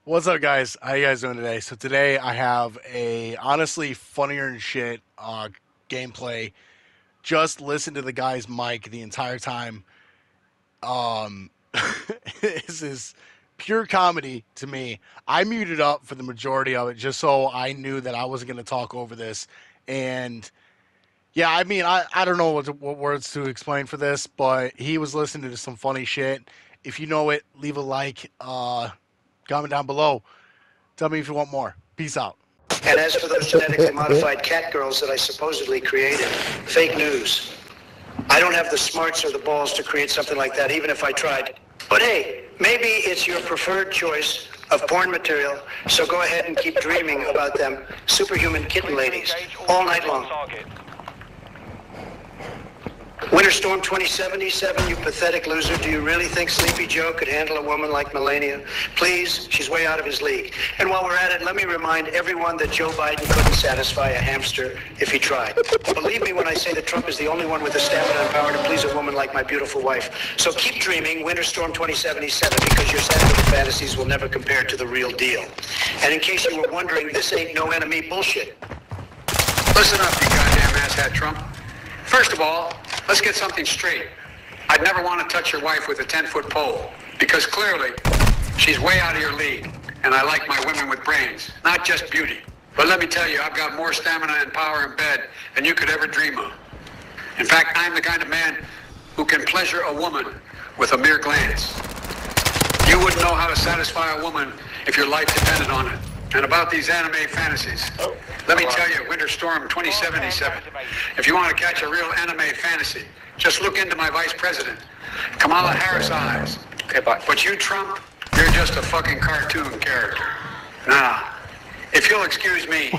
What's up, guys? How you guys doing today? So today I have a honestly funnier than shit gameplay. Just listen to the guy's mic the entire time. Um, this is pure comedy to me. I muted up for the majority of it just so I knew that I wasn't going to talk over this. And yeah, I mean, I don't know what words to explain for this, but he was listening to some funny shit. If you know it, leave a like. Comment down below. Tell me if you want more. Peace out. And as for those genetically modified cat girls that I supposedly created, fake news. I don't have the smarts or the balls to create something like that, even if I tried. But hey, maybe it's your preferred choice of porn material, so go ahead and keep dreaming about them superhuman kitten ladies all night long. Winter Storm 2077, you pathetic loser. Do you really think Sleepy Joe could handle a woman like Melania? Please, she's way out of his league. And while we're at it, let me remind everyone that Joe Biden couldn't satisfy a hamster if he tried. Believe me when I say that Trump is the only one with the stamina and power to please a woman like my beautiful wife. So keep dreaming, Winter Storm 2077, because your sad little fantasies will never compare to the real deal. And in case you were wondering, this ain't no enemy bullshit. Listen up, you goddamn asshat Trump. First of all, let's get something straight. I'd never want to touch your wife with a 10-foot pole, because clearly, she's way out of your league, and I like my women with brains, not just beauty. But let me tell you, I've got more stamina and power in bed than you could ever dream of. In fact, I'm the kind of man who can pleasure a woman with a mere glance. You wouldn't know how to satisfy a woman if your life depended on it. And about these anime fantasies, let me tell you, Winter Storm 2077, if you want to catch a real anime fantasy, just look into my vice president, Kamala Harris' eyes. Okay, but you, Trump, you're just a fucking cartoon character. Now, if you'll excuse me,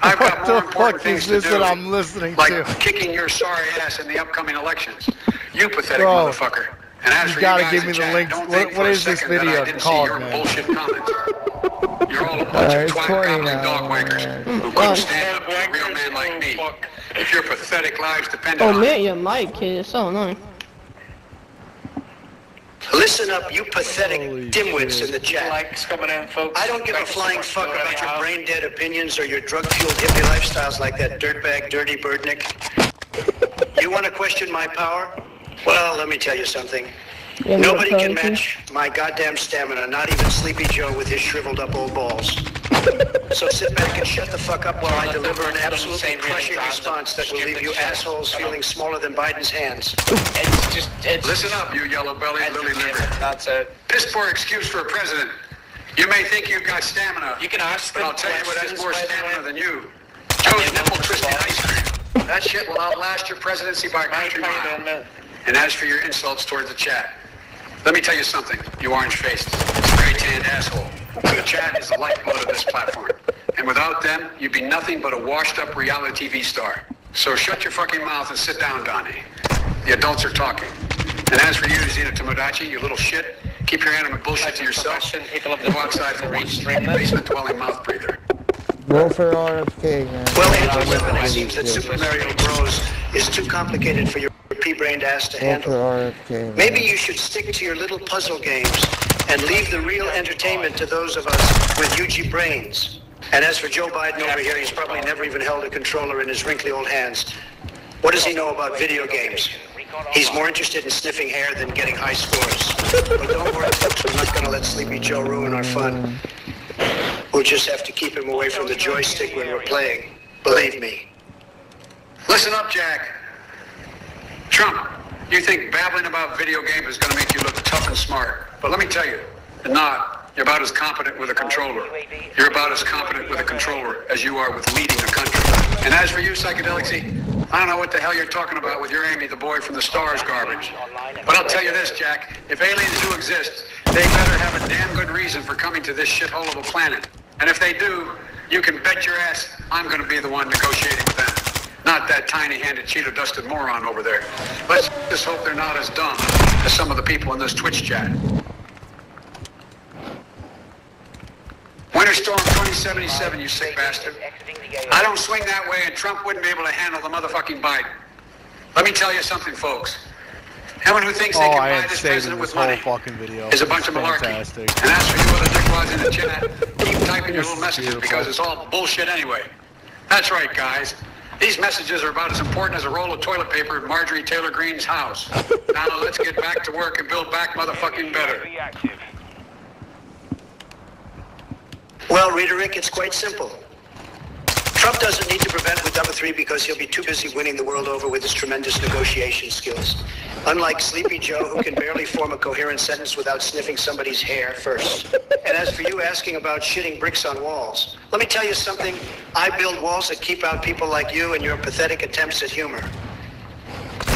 I've got more important things to do, that I'm listening like to? kicking your sorry ass in the upcoming elections. You pathetic motherfucker. And as You for gotta you guys give in me the chat, links. don't think What for a is this second that video I didn't called, see your man? bullshit comments. You're all a bunch of twat gobbling dog wankers who couldn't stand up to a real man like me. If your pathetic lives depended Oh on man, it. your mic, kid, it's so annoying. Listen up, you pathetic Holy dimwits shit. in the chat. Likes coming in, folks. I don't give a flying fuck about your brain-dead opinions or your drug-fueled hippie lifestyles like that dirtbag, dirty birdnik. You want to question my power? Well, let me tell you something. Yeah, Nobody can Frankie. match my goddamn stamina, not even Sleepy Joe with his shriveled up old balls. So sit back and shut the fuck up while I deliver an absolutely crushing response that will leave you assholes feeling smaller than Biden's hands. It's Listen up, you yellow-bellied, lily-livered. That's it. Piss poor excuse for a president. You may think you've got stamina, You can ask but them I'll tell you what has questions, more by the stamina way. than you. Joe's nipple-twisting ice cream. That shit will outlast your presidency by a country How you doing, mile. man? And as for your insults towards the chat, let me tell you something, you orange-faced, spray-tanned asshole. The chat is the lifeblood of this platform. And without them, you'd be nothing but a washed-up reality TV star. So shut your fucking mouth and sit down, Donnie. The adults are talking. And as for you, Zena Tomodachi, you little shit, keep your animate bullshit to yourself. People of Go outside for once, basement-dwelling mouth breather. Go for RFK, man. Well, Angel Weapon, it seems that Super Mario Bros. Is too complicated for your pea-brained ass to Go handle. for RFK. Man. Maybe you should stick to your little puzzle games and leave the real entertainment to those of us with UG brains. And as for Joe Biden over here, he's probably never even held a controller in his wrinkly old hands. What does he know about video games? He's more interested in sniffing hair than getting high scores. But don't worry, folks, we're not going to let Sleepy Joe ruin our fun. We'll just have to keep him away from the joystick when we're playing. Believe me. Listen up, Jack. Trump, you think babbling about video games is going to make you look tough and smart. But let me tell you, you're not. You're about as competent with a controller. You're about as competent with a controller as you are with leading a country. And as for you, Psychedelicsy, I don't know what the hell you're talking about with your Amy, the boy from the stars garbage. But I'll tell you this, Jack. If aliens do exist, they better have a damn good reason for coming to this shithole of a planet. And if they do, you can bet your ass I'm going to be the one negotiating with them. Not that tiny-handed, Cheeto-dusted moron over there. Let's just hope they're not as dumb as some of the people in this Twitch chat. Winter Storm 2077, you sick bastard. I don't swing that way, and Trump wouldn't be able to handle the motherfucking Biden. Let me tell you something, folks. Anyone who thinks Oh, they can I buy had this saved president this with whole money fucking video. is a It's bunch of malarkey. fantastic. And as for you other dickwads in the chat, keep typing your This little is messages beautiful. because it's all bullshit anyway. That's right, guys. These messages are about as important as a roll of toilet paper at Marjorie Taylor Greene's house. Now let's get back to work and build back motherfucking better. Well, Rita Rick, it's quite simple. Trump doesn't need to prevent with number 3 because he'll be too busy winning the world over with his tremendous negotiation skills. Unlike Sleepy Joe, who can barely form a coherent sentence without sniffing somebody's hair first. And as for you asking about shitting bricks on walls, let me tell you something. I build walls that keep out people like you and your pathetic attempts at humor.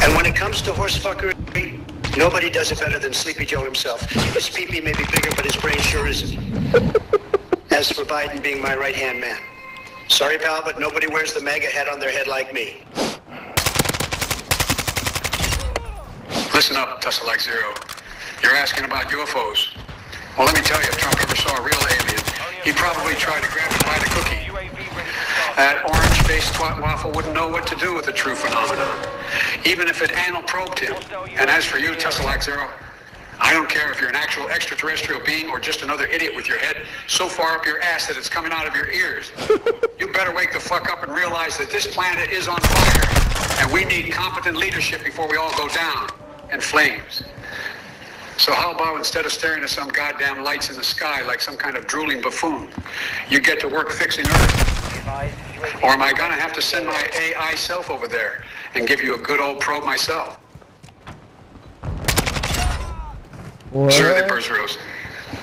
And when it comes to horsefuckery, nobody does it better than Sleepy Joe himself. His pee-pee may be bigger, but his brain sure isn't. As for Biden being my right-hand man. Sorry, pal, but nobody wears the MAGA hat on their head like me. Listen up, Tussalak Zero. You're asking about UFOs. Well, let me tell you, if Trump ever saw a real alien, he'd probably try to grab it by the cookie. That orange-faced twat waffle wouldn't know what to do with the true phenomenon, even if it anal probed him. And as for you, Tussalak Zero, I don't care if you're an actual extraterrestrial being or just another idiot with your head so far up your ass that it's coming out of your ears. You better wake the fuck up and realize that this planet is on fire, and we need competent leadership before we all go down in flames. So how about instead of staring at some goddamn lights in the sky like some kind of drooling buffoon, you get to work fixing Earth? Or am I gonna have to send my AI self over there and give you a good old probe myself? What? Sir, the Berzeros,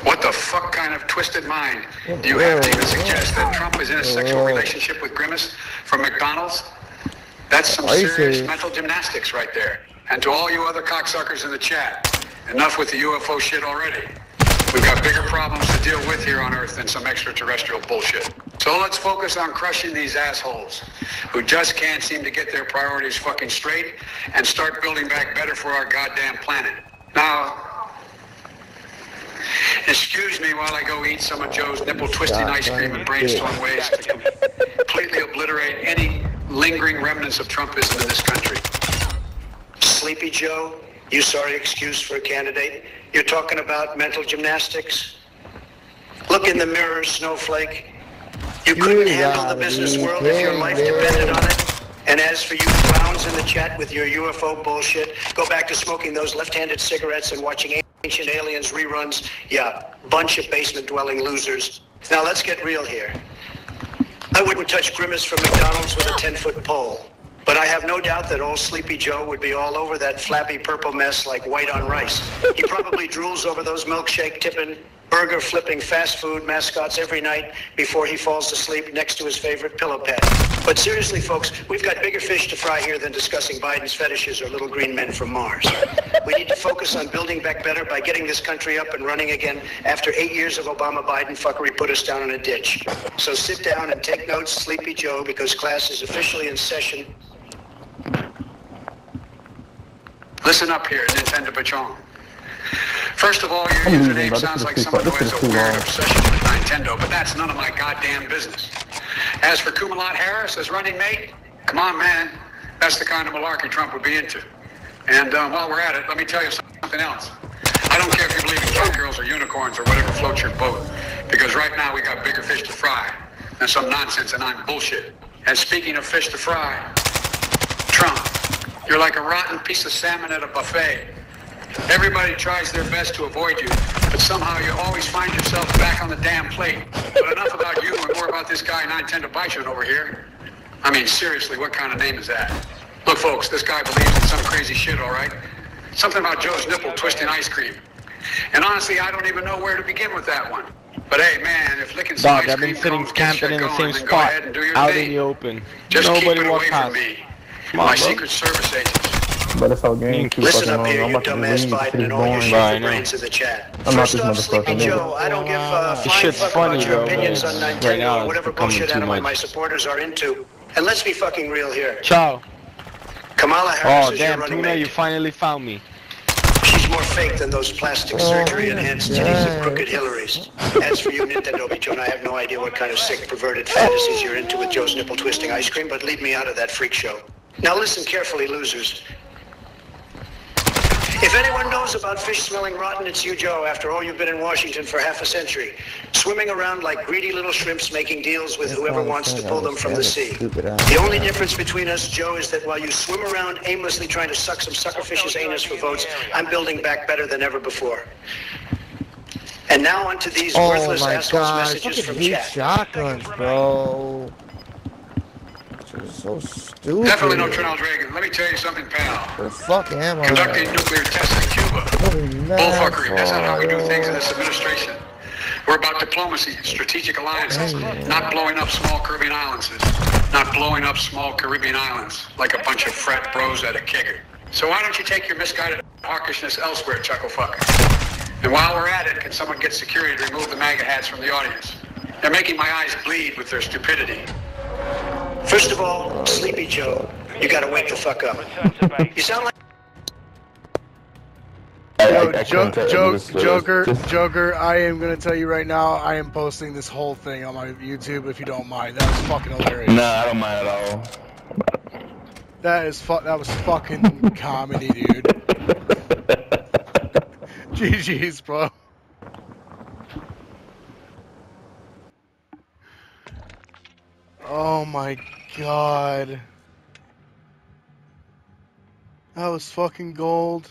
what the fuck kind of twisted mind do you have to even suggest that Trump is in a sexual relationship with Grimace from McDonald's? That's some Are you serious serious? mental gymnastics right there. And to all you other cocksuckers in the chat, enough with the UFO shit already. We've got bigger problems to deal with here on Earth than some extraterrestrial bullshit. So let's focus on crushing these assholes who just can't seem to get their priorities fucking straight and start building back better for our goddamn planet. Now, excuse me while I go eat some of Joe's nipple-twisting ice cream and brainstorm ways to completely obliterate any lingering remnants of Trumpism in this country. Sleepy Joe, you sorry excuse for a candidate? You're talking about mental gymnastics? Look in the mirror, snowflake. You couldn't handle the business world if your life depended on it. And as for you clowns in the chat with your UFO bullshit, go back to smoking those left-handed cigarettes and watching Ancient Aliens reruns. Yeah, bunch of basement-dwelling losers. Now let's get real here. I wouldn't touch Grimace from McDonald's with a 10-foot pole. But I have no doubt that old Sleepy Joe would be all over that flappy purple mess like white on rice. He probably drools over those milkshake-tipping, burger-flipping fast food mascots every night before he falls asleep next to his favorite pillow pad. But seriously, folks, we've got bigger fish to fry here than discussing Biden's fetishes or little green men from Mars. We need to focus on building back better by getting this country up and running again after 8 years of Obama-Biden fuckery put us down in a ditch. So sit down and take notes, Sleepy Joe, because class is officially in session. Listen up here, Nintendo Patron. First of all, your username sounds like someone who has a weird obsession with Nintendo, but that's none of my goddamn business. As for Kumalat Harris as running mate, come on, man. That's the kind of malarkey Trump would be into. And while we're at it, let me tell you something else. I don't care if you believe in cowgirls or unicorns or whatever floats your boat, because right now we got bigger fish to fry than some nonsense and I'm bullshit. And speaking of fish to fry, Trump, you're like a rotten piece of salmon at a buffet. Everybody tries their best to avoid you, but somehow you always find yourself back on the damn plate. But enough about you and more about this guy Nintendo Bison over here. I mean, seriously, what kind of name is that? Look, folks, this guy believes in some crazy shit, all right? Something about Joe's nipple twisting ice cream. And honestly, I don't even know where to begin with that one. But hey, man, if licking some Dog, ice I've been cream sitting cones gets you camping in the going, same then go spot, ahead and do your out thing. in the open. Just keep Nobody it away walked from past. me. Come on, My bro. Secret Service agents. But it's all game. Listen up here, you dumbass Biden and all your shit brains in the chat. I'm not First this off, motherfucker, Sleepy no. Joe, I don't give a This flying shit's fuck funny, about your bro, opinions but on right Nintendo now or it's whatever becoming bullshit too anime much. my supporters are into. And let's be fucking real here. Ciao. Kamala Harris Oh, is your damn, running Tuna, mate. you finally found me. She's more fake than those plastic surgery-enhanced titties of crooked Hillarys. As for you, Nintendo Bichon, I have no idea what kind of sick, perverted fantasies you're into with Joe's nipple-twisting ice cream, but leave me out of that freak show. Now listen carefully, losers. If anyone knows about fish smelling rotten, it's you, Joe. After all, you've been in Washington for half a century, swimming around like greedy little shrimps, making deals with whoever wants to pull them from the sea. The only difference between us, Joe, is that while you swim around aimlessly trying to suck some suckerfish's anus for votes, I'm building back better than ever before. And now onto these worthless assholes' messages from chat. Shotguns, bro. This is so stupid. Definitely no Ronald Reagan. Let me tell you something, pal. Where the fuck am I? Conducting nuclear tests in Cuba. Bullfuckery. That's not how we do things in this administration. We're about diplomacy, strategic alliances, not blowing up small Caribbean islands. Not blowing up small Caribbean islands like a bunch of frat bros at a kicker. So why don't you take your misguided hawkishness elsewhere, chucklefucker? And while we're at it, can someone get security to remove the MAGA hats from the audience? They're making my eyes bleed with their stupidity. First of all, Sleepy Joe, you gotta wake the fuck up. You sound like... Joker, I am gonna tell you right now, I am posting this whole thing on my YouTube if you don't mind. That was fucking hilarious. Nah, I don't mind at all. That was fucking comedy, dude. GG's, bro. Oh my god. That was fucking gold.